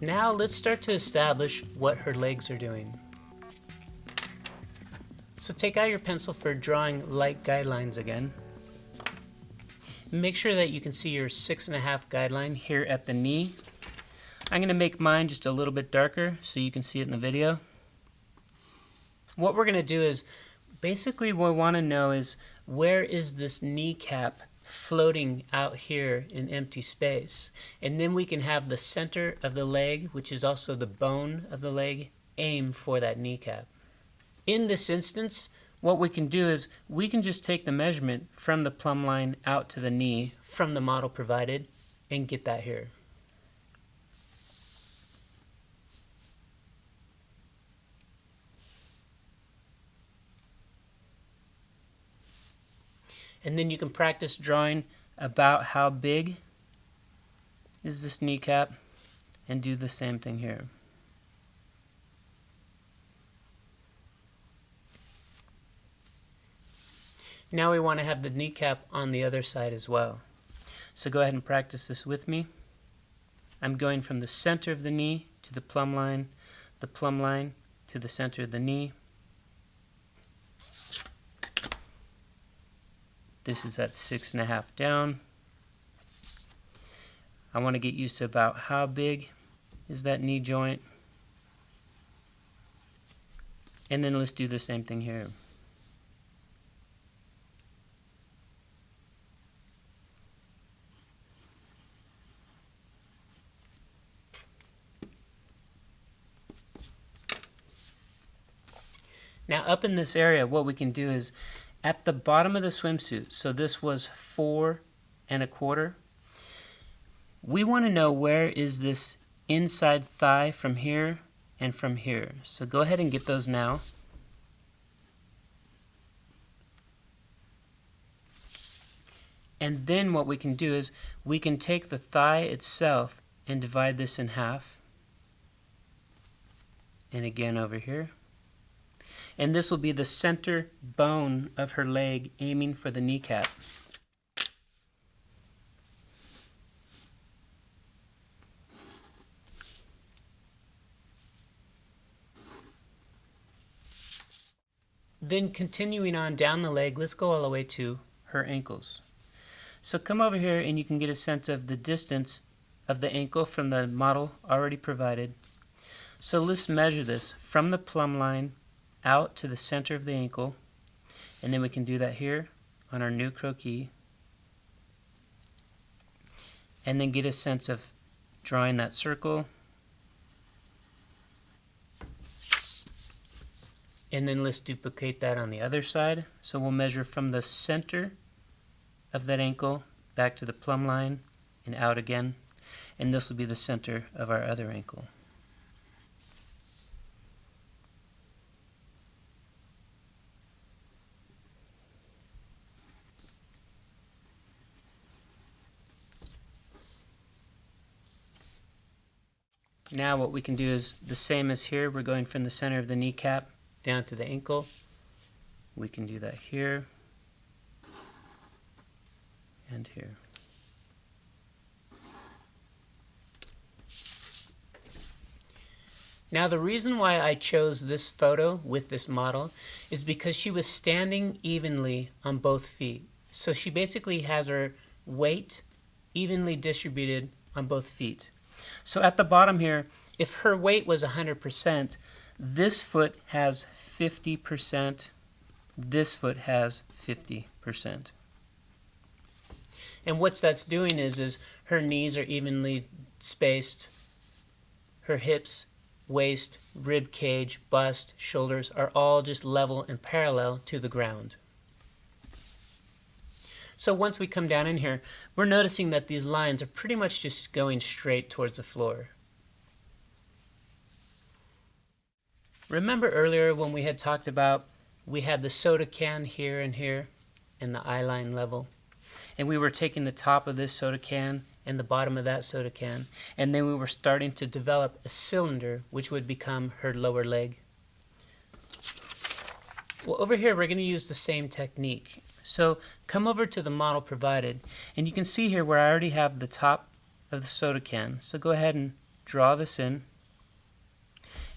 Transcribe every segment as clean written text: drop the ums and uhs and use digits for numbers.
Now let's start to establish what her legs are doing. So take out your pencil for drawing light guidelines again. Make sure that you can see your 6.5 guideline here at the knee. I'm going to make mine just a little bit darker so you can see it in the video. What we're going to do is, basically what we want to know is, where is this kneecap floating out here in empty space? And then we can have the center of the leg, which is also the bone of the leg, aim for that kneecap. In this instance, what we can do is we can just take the measurement from the plumb line out to the knee from the model provided and get that here. And then you can practice drawing about how big is this kneecap and do the same thing here. Now we want to have the kneecap on the other side as well. So go ahead and practice this with me. I'm going from the center of the knee to the plumb line to the center of the knee. This is at 6.5 down. I want to get used to about how big is that knee joint. And then let's do the same thing here. Now up in this area, what we can do is, at the bottom of the swimsuit, so this was 4 1/4, we want to know where is this inside thigh from here and from here. So go ahead and get those now. And then what we can do is we can take the thigh itself and divide this in half. And again over here. And this will be the center bone of her leg aiming for the kneecap. Then continuing on down the leg, let's go all the way to her ankles. So come over here and you can get a sense of the distance of the ankle from the model already provided. So let's measure this from the plumb line out to the center of the ankle, and then we can do that here on our new croquis, and then get a sense of drawing that circle, and then let's duplicate that on the other side. So we'll measure from the center of that ankle back to the plumb line and out again, and this will be the center of our other ankle. Now what we can do is the same as here. We're going from the center of the kneecap down to the ankle. We can do that here and here. Now the reason why I chose this photo with this model is because she was standing evenly on both feet. So she basically has her weight evenly distributed on both feet. So at the bottom here, if her weight was 100%, this foot has 50%, this foot has 50%. And what that's doing is her knees are evenly spaced, her hips, waist, rib cage, bust, shoulders are all just level and parallel to the ground. So once we come down in here, we're noticing that these lines are pretty much just going straight towards the floor. Remember earlier when we had talked about we had the soda can here and here and the eye line level, and we were taking the top of this soda can and the bottom of that soda can, and then we were starting to develop a cylinder which would become her lower leg. Well, over here we're going to use the same technique. So come over to the model provided, and you can see here where I already have the top of the soda can. So go ahead and draw this in,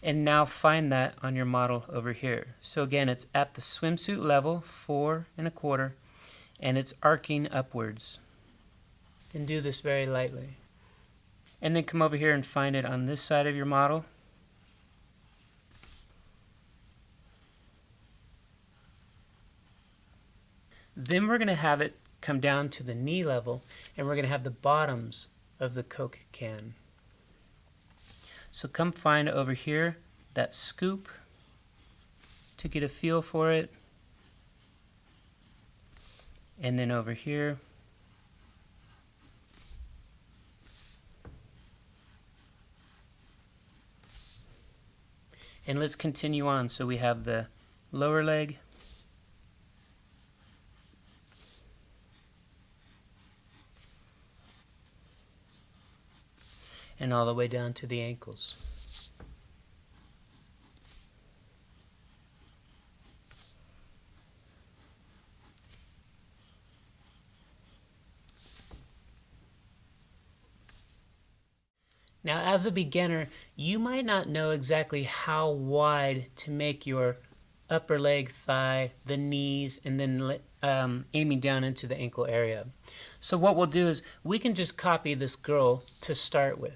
and now find that on your model over here. So again, it's at the swimsuit level, 4 1/4, and it's arcing upwards. And do this very lightly. And then come over here and find it on this side of your model. Then we're going to have it come down to the knee level, and we're going to have the bottoms of the Coke can. So come find over here that scoop to get a feel for it, and then over here, and let's continue on. So we have the lower leg, and all the way down to the ankles. Now, as a beginner, you might not know exactly how wide to make your upper leg, thigh, the knees, and then aiming down into the ankle area. So what we'll do is we can just copy this girl to start with.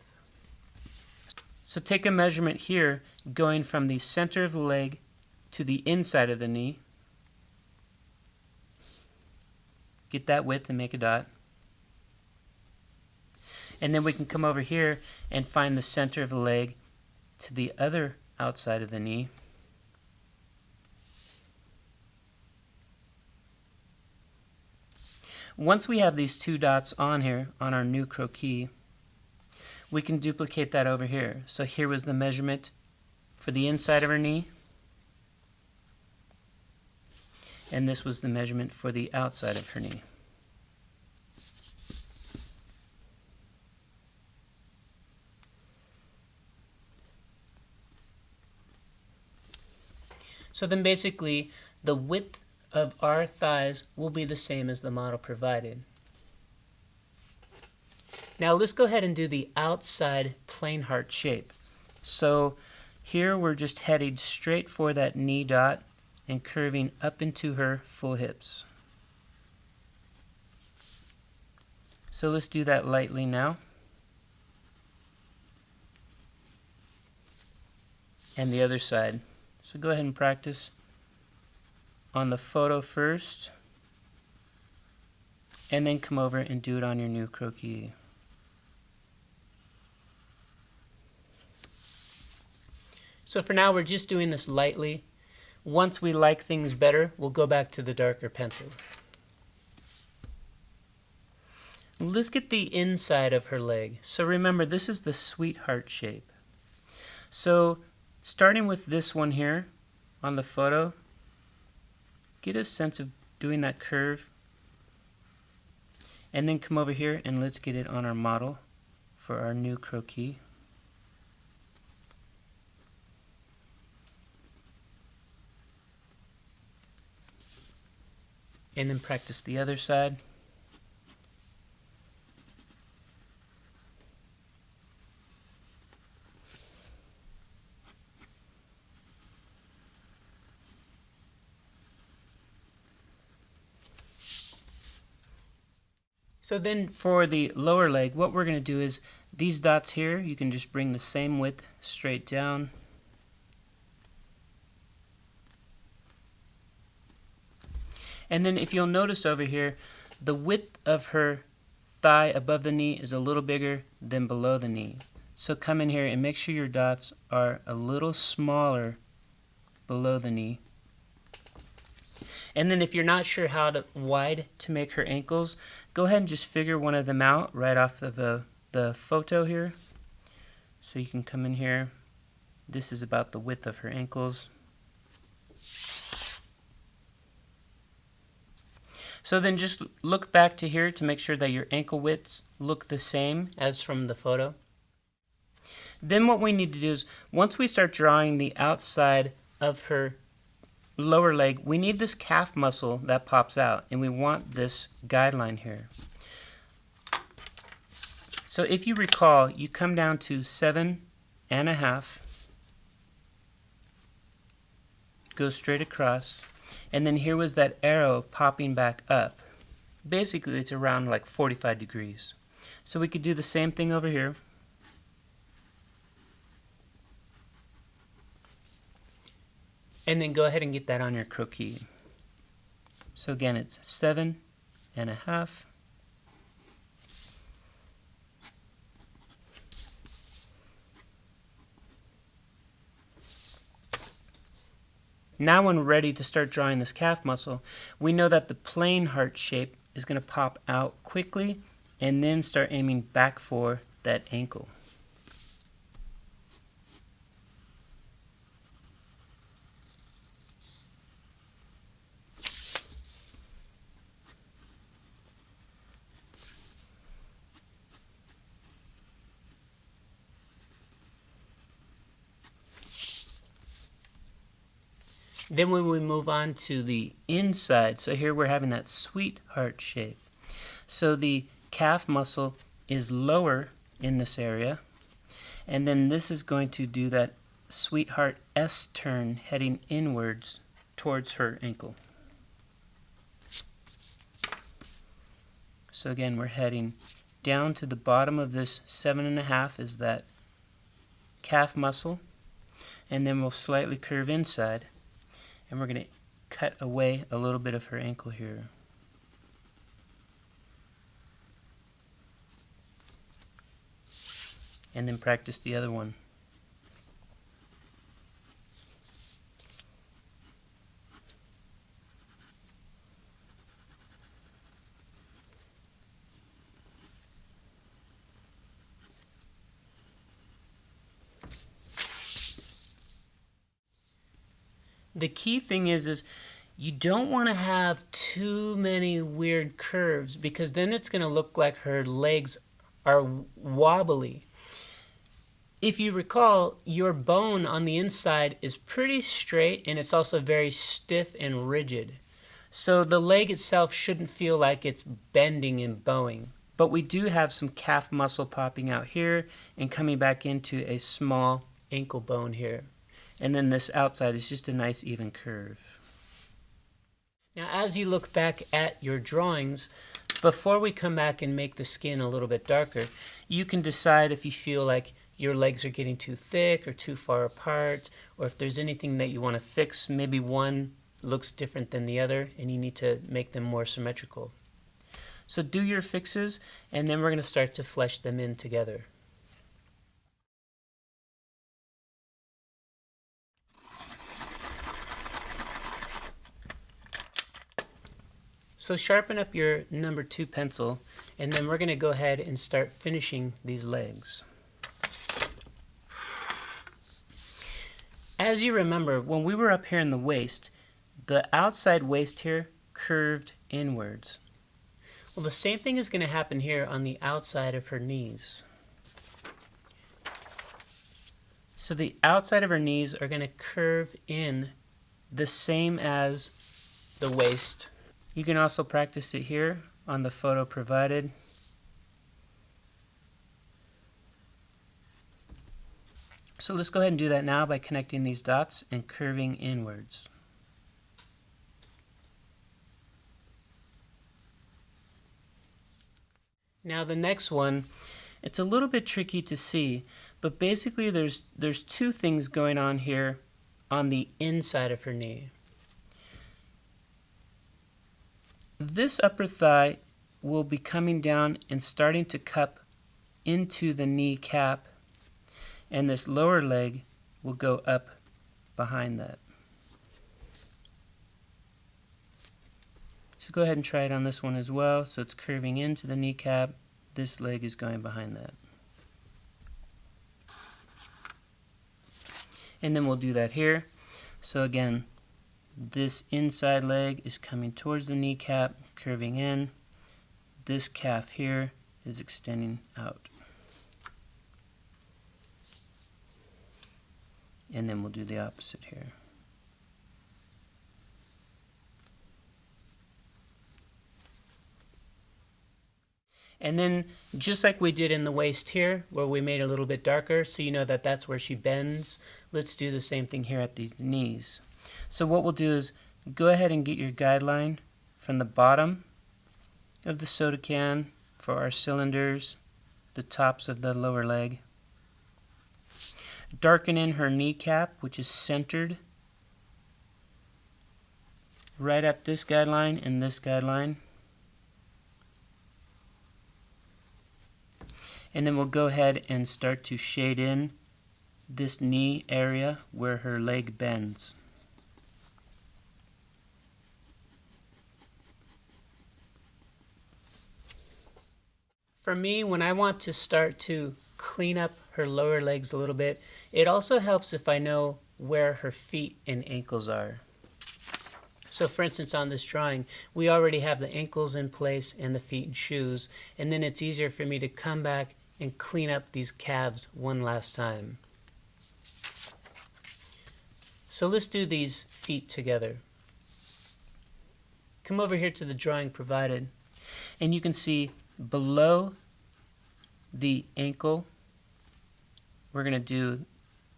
So take a measurement here going from the center of the leg to the inside of the knee. Get that width and make a dot. And then we can come over here and find the center of the leg to the other outside of the knee. Once we have these 2 dots on here on our new croquis, we can duplicate that over here. So here was the measurement for the inside of her knee, and this was the measurement for the outside of her knee. So then basically the width of our thighs will be the same as the model provided. Now let's go ahead and do the outside plain heart shape. So here we're just heading straight for that knee dot and curving up into her full hips. So let's do that lightly now. And the other side. So go ahead and practice on the photo first, and then come over and do it on your new croquis. So for now, we're just doing this lightly. Once we like things better, we'll go back to the darker pencil. Let's get the inside of her leg. So remember, this is the sweetheart shape. So starting with this one here on the photo, get a sense of doing that curve, and then come over here and let's get it on our model for our new croquis. And then practice the other side. So then for the lower leg, what we're going to do is these dots here, you can just bring the same width straight down. And then if you'll notice over here, the width of her thigh above the knee is a little bigger than below the knee. So come in here and make sure your dots are a little smaller below the knee. And then if you're not sure how wide to make her ankles, go ahead and just figure one of them out right off of the photo here. So you can come in here. This is about the width of her ankles. So then just look back to here to make sure that your ankle widths look the same as from the photo. Then what we need to do is, once we start drawing the outside of her lower leg, we need this calf muscle that pops out, and we want this guideline here. So if you recall, you come down to 7.5, go straight across, and then here was that arrow popping back up. Basically it's around like 45 degrees. So we could do the same thing over here. And then go ahead and get that on your croquis. So again, it's 7.5. Now when we're ready to start drawing this calf muscle, we know that the plain heart shape is going to pop out quickly and then start aiming back for that ankle. Then when we move on to the inside, so here we're having that sweetheart shape. So the calf muscle is lower in this area, and then this is going to do that sweetheart S turn heading inwards towards her ankle. So again, we're heading down to the bottom of this 7.5 is that calf muscle, and then we'll slightly curve inside. And we're going to cut away a little bit of her ankle here. And then practice the other one. The key thing is you don't want to have too many weird curves, because then it's going to look like her legs are wobbly. If you recall, your bone on the inside is pretty straight, and it's also very stiff and rigid. So the leg itself shouldn't feel like it's bending and bowing. But we do have some calf muscle popping out here and coming back into a small ankle bone here. And then this outside is just a nice even curve. Now as you look back at your drawings, before we come back and make the skin a little bit darker, you can decide if you feel like your legs are getting too thick or too far apart, or if there's anything that you want to fix. Maybe one looks different than the other and you need to make them more symmetrical. So do your fixes, and then we're going to start to flesh them in together. So sharpen up your number 2 pencil, and then we're going to go ahead and start finishing these legs. As you remember, when we were up here in the waist, the outside waist here curved inwards. Well, the same thing is going to happen here on the outside of her knees. So the outside of her knees are going to curve in the same as the waist. You can also practice it here on the photo provided. So let's go ahead and do that now by connecting these dots and curving inwards. Now the next one, it's a little bit tricky to see, but basically there's two things going on here on the inside of her knee. This upper thigh will be coming down and starting to cup into the knee cap, and this lower leg will go up behind that. So go ahead and try it on this one as well. So it's curving into the kneecap. This leg is going behind that. And then we'll do that here. So again, this inside leg is coming towards the kneecap, curving in. This calf here is extending out. And then we'll do the opposite here. And then just like we did in the waist here, where we made it a little bit darker, so you know that that's where she bends, let's do the same thing here at these knees. So what we'll do is go ahead and get your guideline from the bottom of the soda can for our cylinders, the tops of the lower leg. Darken in her kneecap, which is centered right at this guideline and this guideline. And then we'll go ahead and start to shade in this knee area where her leg bends. For me, when I want to start to clean up her lower legs a little bit, it also helps if I know where her feet and ankles are. So for instance, on this drawing, we already have the ankles in place and the feet and shoes, and then it's easier for me to come back and clean up these calves one last time. So let's do these feet together. Come over here to the drawing provided, and you can see below the ankle, we're going to do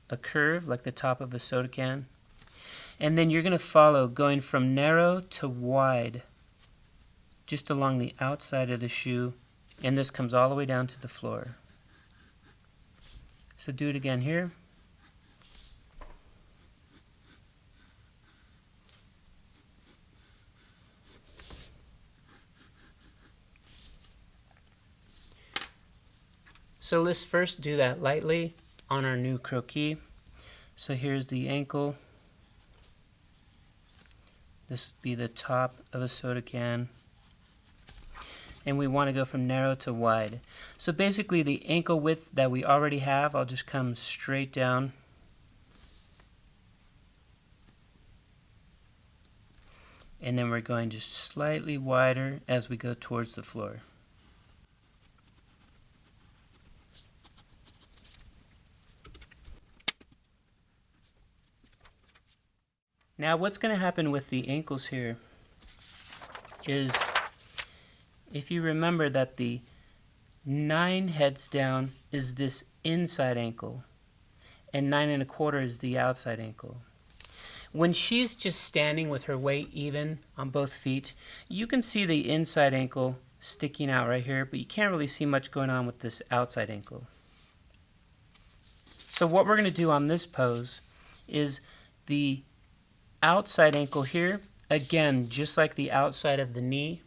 a curve like the top of a soda can. And then you're going to follow going from narrow to wide just along the outside of the shoe, and this comes all the way down to the floor. So do it again here. So let's first do that lightly on our new croquis. So here's the ankle. This would be the top of a soda can. And we want to go from narrow to wide. So basically the ankle width that we already have, I'll just come straight down. And then we're going just slightly wider as we go towards the floor. Now what's going to happen with the ankles here is, if you remember that the 9 heads down is this inside ankle and 9 1/4 is the outside ankle. When she's just standing with her weight even on both feet, you can see the inside ankle sticking out right here, but you can't really see much going on with this outside ankle. So what we're going to do on this pose is the outside ankle here, again, just like the outside of the knee,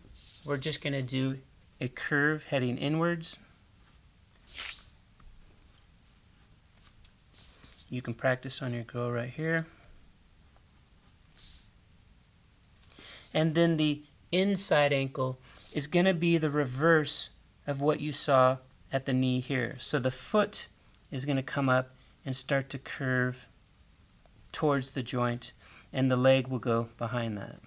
we're just going to do a curve heading inwards. You can practice on your girl right here. And then the inside ankle is going to be the reverse of what you saw at the knee here. So the foot is going to come up and start to curve towards the joint, and the leg will go behind that.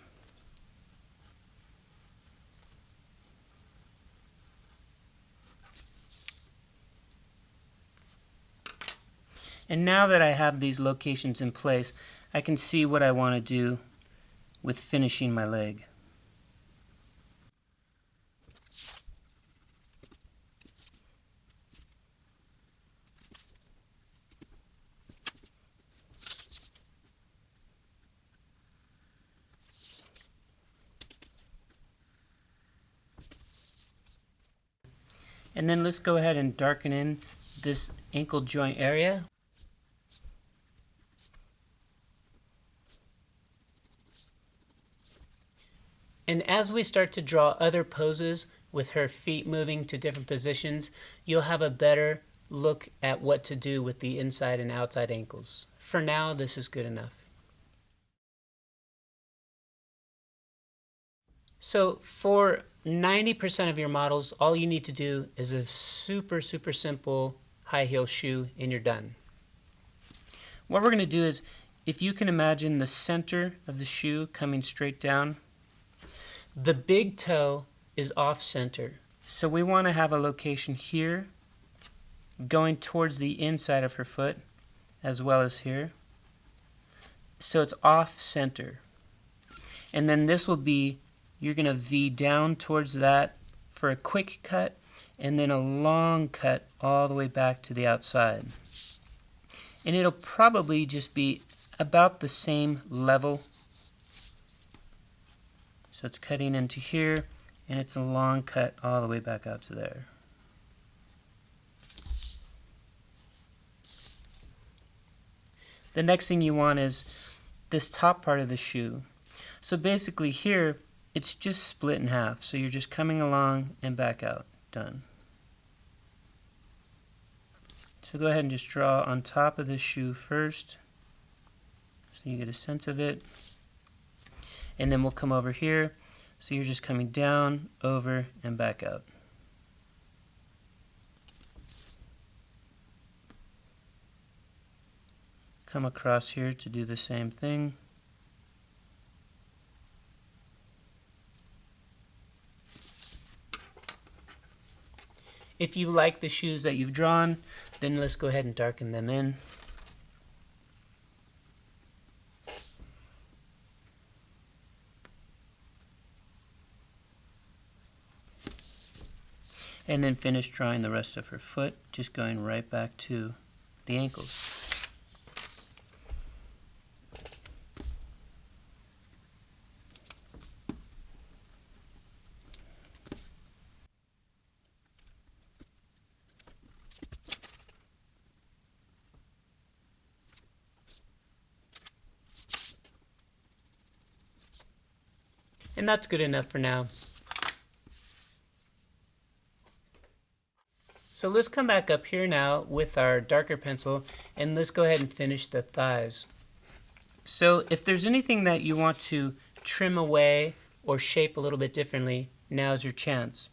And now that I have these locations in place, I can see what I want to do with finishing my leg. And then let's go ahead and darken in this ankle joint area. And as we start to draw other poses with her feet moving to different positions, you'll have a better look at what to do with the inside and outside ankles. For now, this is good enough. So for 90% of your models, all you need to do is a super simple high heel shoe and you're done. What we're going to do is, if you can imagine the center of the shoe coming straight down, the big toe is off center. So we want to have a location here going towards the inside of her foot as well as here. So it's off center. And then this will be, you're going to V down towards that for a quick cut, and then a long cut all the way back to the outside. And it'll probably just be about the same level. So it's cutting into here, and it's a long cut all the way back out to there. The next thing you want is this top part of the shoe. So basically here, it's just split in half. So you're just coming along and back out. Done. So go ahead and just draw on top of the shoe first, so you get a sense of it. And then we'll come over here. So you're just coming down, over, and back out. Come across here to do the same thing. If you like the shoes that you've drawn, then let's go ahead and darken them in. And then finish drawing the rest of her foot, just going right back to the ankles. And that's good enough for now. So let's come back up here now with our darker pencil, and let's go ahead and finish the thighs. So if there's anything that you want to trim away or shape a little bit differently, now's your chance.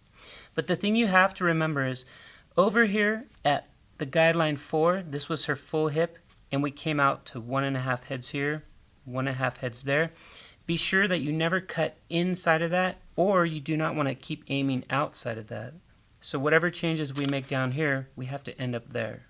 But the thing you have to remember is, over here at the guideline 4, this was her full hip, and we came out to 1.5 heads here, 1.5 heads there. Be sure that you never cut inside of that, or you do not want to keep aiming outside of that. So whatever changes we make down here, we have to end up there.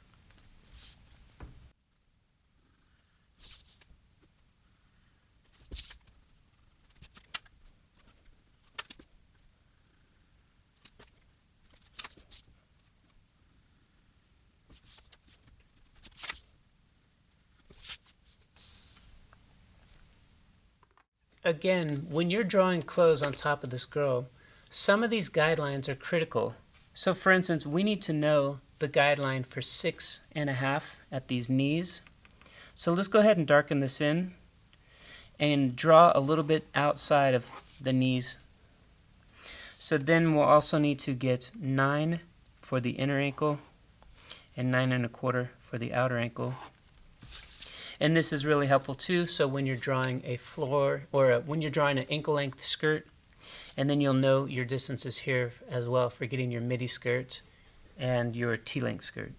Again, when you're drawing clothes on top of this girl, some of these guidelines are critical. So for instance, we need to know the guideline for 6.5 at these knees. So let's go ahead and darken this in and draw a little bit outside of the knees. So then we'll also need to get 9 for the inner ankle and 9.25 for the outer ankle. And this is really helpful too, so when you're drawing a floor, or when you're drawing an ankle length skirt, and then you'll know your distances here as well for getting your midi skirt and your T-length skirt.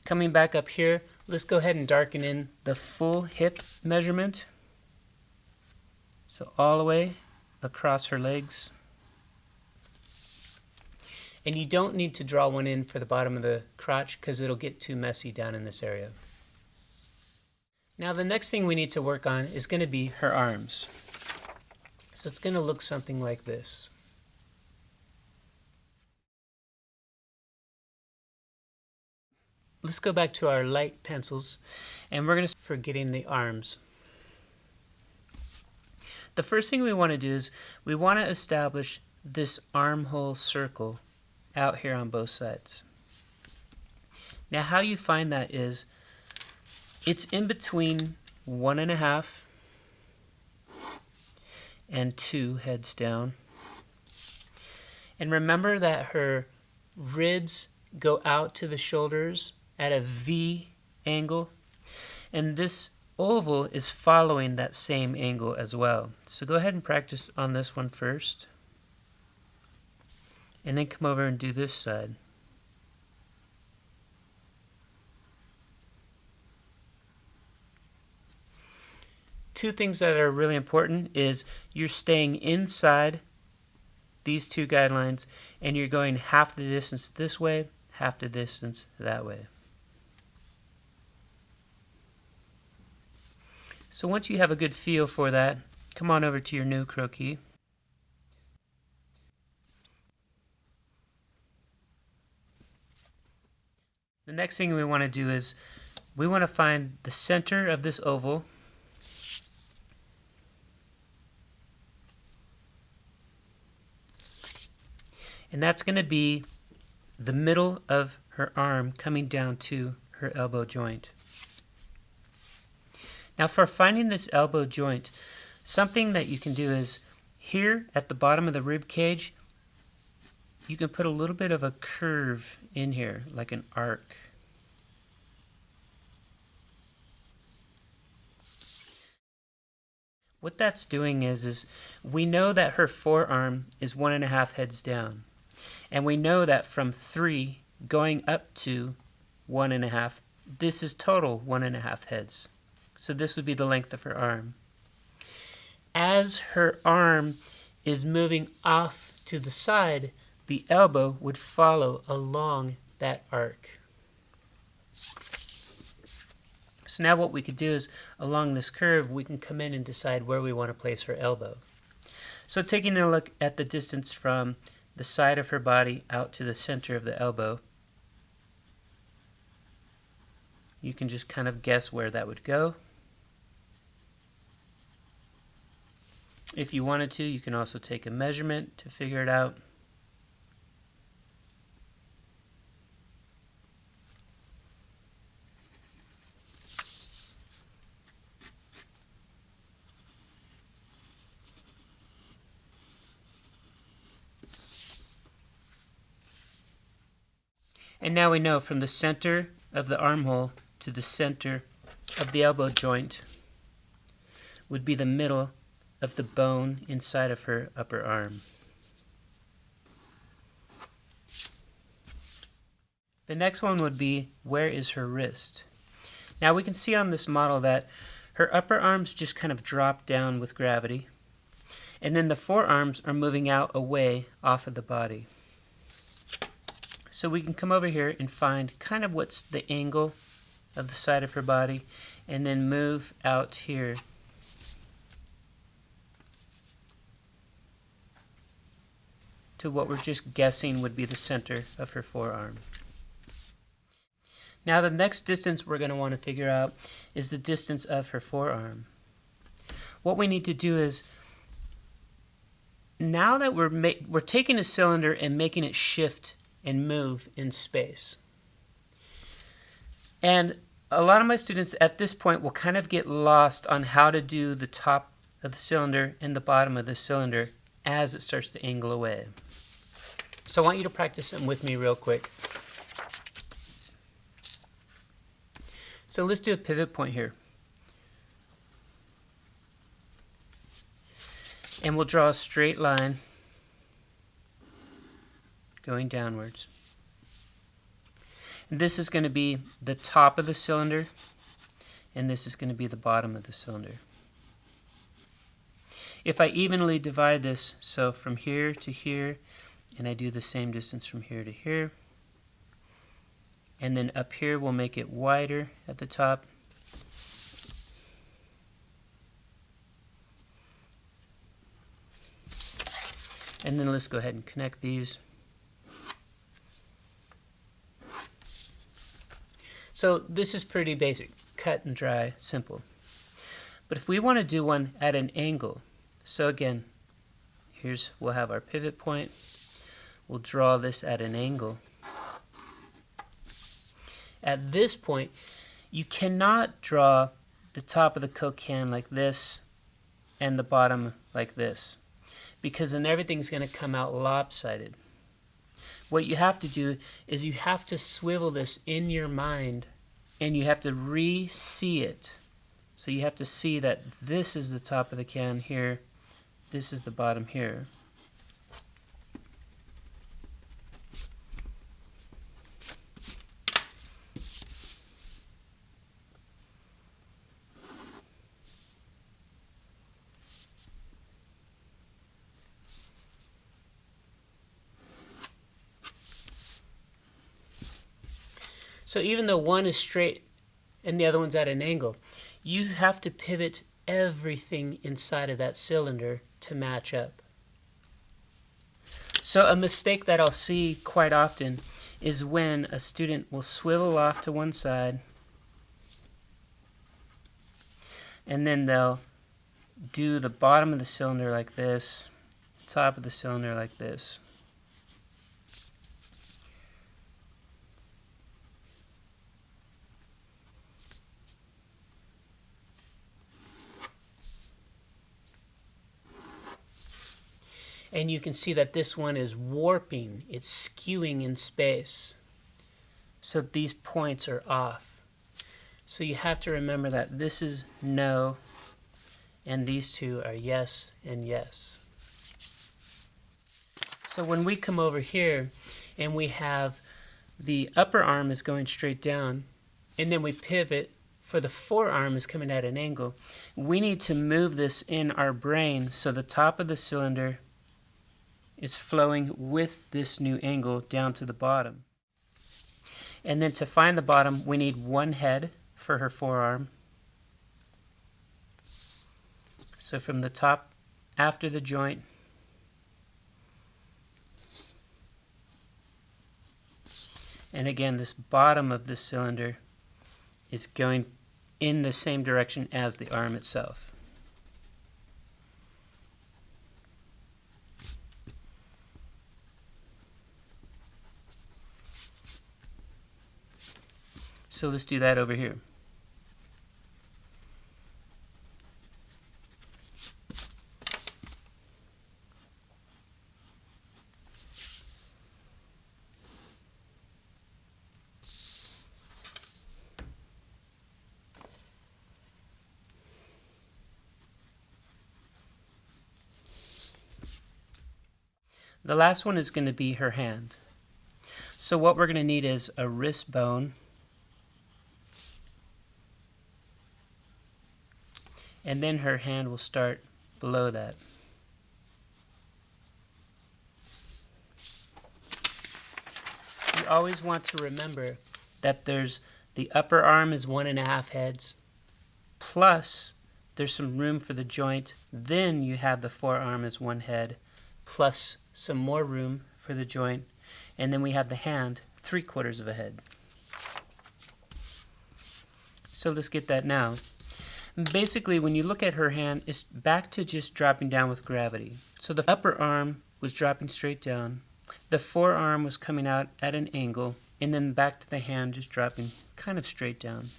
Coming back up here, let's go ahead and darken in the full hip measurement. So all the way across her legs. And you don't need to draw one in for the bottom of the crotch because it'll get too messy down in this area. Now the next thing we need to work on is going to be her arms. So it's going to look something like this. Let's go back to our light pencils, and we're going to for getting the arms. The first thing we want to do is we want to establish this armhole circle out here on both sides. Now how you find that is it's in between 1.5 and 2 heads down. And remember that her ribs go out to the shoulders at a V angle, and this oval is following that same angle as well. So go ahead and practice on this one first, and then come over and do this side. Two things that are really important is you're staying inside these two guidelines, and you're going half the distance this way, half the distance that way. So once you have a good feel for that, come on over to your new croquis. next thing we want to do is we want to find the center of this oval. And that's going to be the middle of her arm coming down to her elbow joint. Now for finding this elbow joint, something that you can do is here at the bottom of the rib cage, you can put a little bit of a curve in here, like an arc. What that's doing is we know that her forearm is 1.5 heads down. And we know that from 3 going up to 1.5, this is total 1.5 heads. So this would be the length of her arm. As her arm is moving off to the side, the elbow would follow along that arc. So now what we could do is, along this curve, we can come in and decide where we want to place her elbow. So taking a look at the distance from the side of her body out to the center of the elbow, you can just kind of guess where that would go. If you wanted to, you can also take a measurement to figure it out. And now we know from the center of the armhole to the center of the elbow joint would be the middle of the bone inside of her upper arm. The next one would be, where is her wrist? Now we can see on this model that her upper arms just kind of drop down with gravity, and then the forearms are moving out away off of the body. So we can come over here and find kind of what's the angle of the side of her body, and then move out here to what we're just guessing would be the center of her forearm. Now the next distance we're going to want to figure out is the distance of her forearm. What we need to do is, now that we're taking a cylinder and making it shift and move in space. And a lot of my students at this point will kind of get lost on how to do the top of the cylinder and the bottom of the cylinder as it starts to angle away. So I want you to practice something with me real quick. So let's do a pivot point here. And we'll draw a straight line going downwards. And this is going to be the top of the cylinder, and this is going to be the bottom of the cylinder. If I evenly divide this, so from here to here, and I do the same distance from here to here, and then up here we'll make it wider at the top, and then let's go ahead and connect these. So this is pretty basic, cut and dry, simple. But if we want to do one at an angle, so again, we'll have our pivot point. We'll draw this at an angle. At this point, you cannot draw the top of the Coke can like this and the bottom like this, because then everything's going to come out lopsided. What you have to do is you have to swivel this in your mind, and you have to re-see it. So you have to see that this is the top of the can here, this is the bottom here. So even though one is straight and the other one's at an angle, you have to pivot everything inside of that cylinder to match up. So a mistake that I'll see quite often is when a student will swivel off to one side and then they'll do the bottom of the cylinder like this, top of the cylinder like this. And you can see that this one is warping, it's skewing in space. So these points are off. So you have to remember that this is no, and these two are yes and yes. So when we come over here and we have the upper arm is going straight down, and then we pivot for the forearm is coming at an angle, we need to move this in our brain so the top of the cylinder is flowing with this new angle down to the bottom. And then to find the bottom, we need one head for her forearm. So from the top after the joint, and again this bottom of the cylinder is going in the same direction as the arm itself. So let's do that over here. The last one is going to be her hand. So what we're going to need is a wrist bone, and then her hand will start below that. You always want to remember that there's the upper arm is 1.5 heads, plus there's some room for the joint, then you have the forearm as 1 head, plus some more room for the joint, and then we have the hand 3/4 of a head. So let's get that now. Basically, when you look at her hand, it's back to just dropping down with gravity. So the upper arm was dropping straight down, the forearm was coming out at an angle, and then back to the hand just dropping kind of straight down.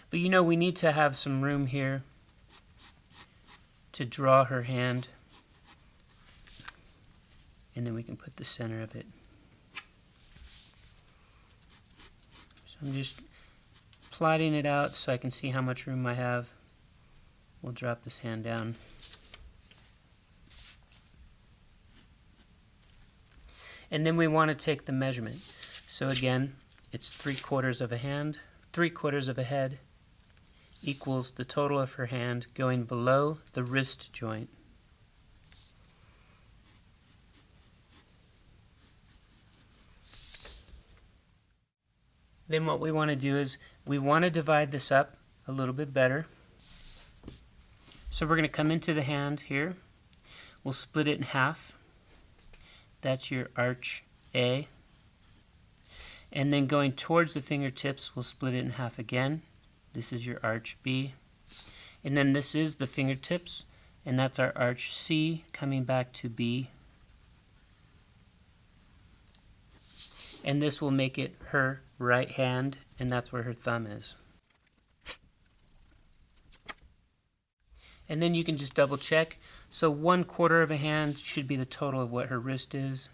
But you know, we need to have some room here to draw her hand, and then we can put the center of it. So I'm just plotting it out so I can see how much room I have. We'll drop this hand down. And then we want to take the measurement. So again, it's 3/4 of a hand, 3/4 of a head equals the total of her hand going below the wrist joint. Then what we want to do is we want to divide this up a little bit better. So we're going to come into the hand here. We'll split it in half. That's your arch A. And then going towards the fingertips, we'll split it in half again. This is your arch B. And then this is the fingertips, and that's our arch C coming back to B. And this will make it her right hand, and that's where her thumb is. And then you can just double check. So 1/4 of a hand should be the total of what her wrist is.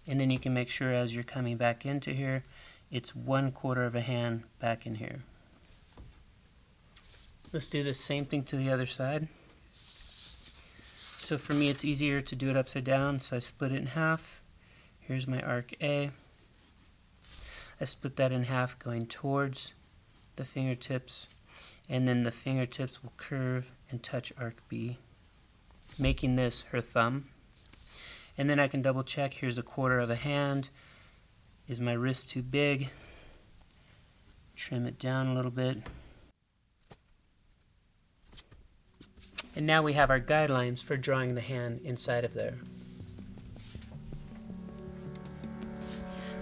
And then you can make sure as you're coming back into here, it's 1/4 of a hand back in here. Let's do the same thing to the other side. So for me it's easier to do it upside down, so I split it in half. Here's my arc A. I split that in half going towards the fingertips, and then the fingertips will curve and touch arc B, making this her thumb. And then I can double check. Here's 1/4 of a hand. Is my wrist too big? Trim it down a little bit. And now we have our guidelines for drawing the hand inside of there.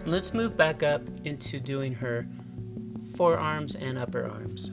Let's move back up into doing her forearms and upper arms.